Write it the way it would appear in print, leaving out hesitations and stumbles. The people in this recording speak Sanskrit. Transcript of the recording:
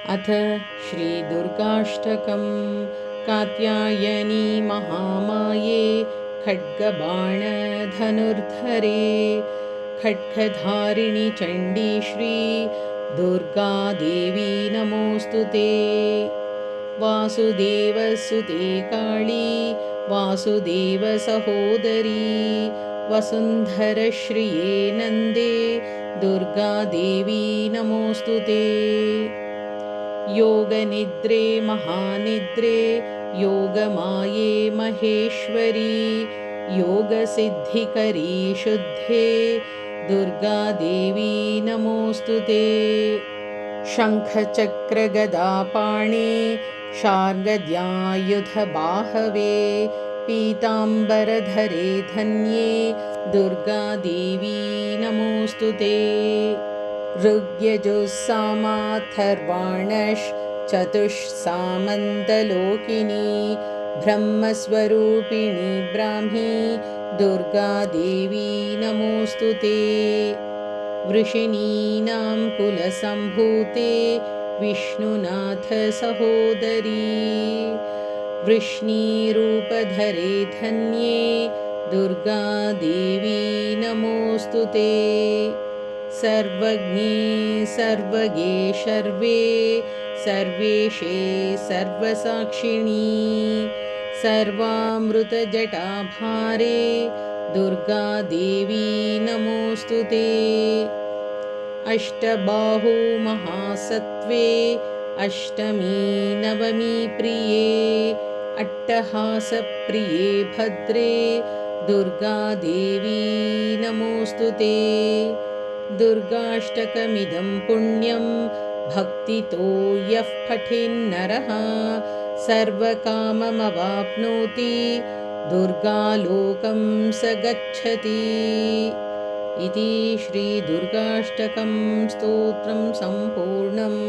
अथ श्रीदुर्गाष्टकं। कात्यायनी महामाये खड्गबाणधनुर्धरे खड्गधारिणि चण्डी श्री दुर्गा देवी नमोऽस्तु ते। वासुदेवसुते काली वासुदेवसहोदरी वसुन्धरश्रिये नन्दे दुर्गा देवी नमोऽस्तु ते। योगनिद्रे महानिद्रे योगमाये महेश्वरी योगसिद्धिकरी शुद्धे दुर्गा देवी नमोऽस्तु ते। शङ्खचक्रगदापाणे शार्ङ्गद्यायुधबाहवे पीताम्बरधरे धन्ये दुर्गा देवी नमोऽस्तु ते। ऋग्यजुस्सामाथर्वाणश्चतुष्सामन्तलोकिनी ब्रह्मस्वरूपिणी ब्राह्मी दुर्गा देवी नमोऽस्तु ते। वृषिणीनां कुलसम्भूते विष्णुनाथसहोदरी वृष्णीरूपधरे धन्ये दुर्गा देवी नमोऽस्तु ते। सर्वज्ञे सर्वगे शर्वे सर्वेशे सर्वसाक्षिणी सर्वामृतजटाभारे दुर्गा देवी नमोऽस्तु ते। अष्टबाहु महासत्त्वे अष्टमी नवमी प्रिये अट्टहासप्रिये भद्रे दुर्गा देवी नमोऽस्तु ते। दुर्गाष्टकमिदं पुण्यं भक्तितो यः पठेन्नरः सर्वकाममवाप्नोति दुर्गालोकं स गच्छति। इति श्रीदुर्गाष्टकं स्तोत्रं सम्पूर्णम्।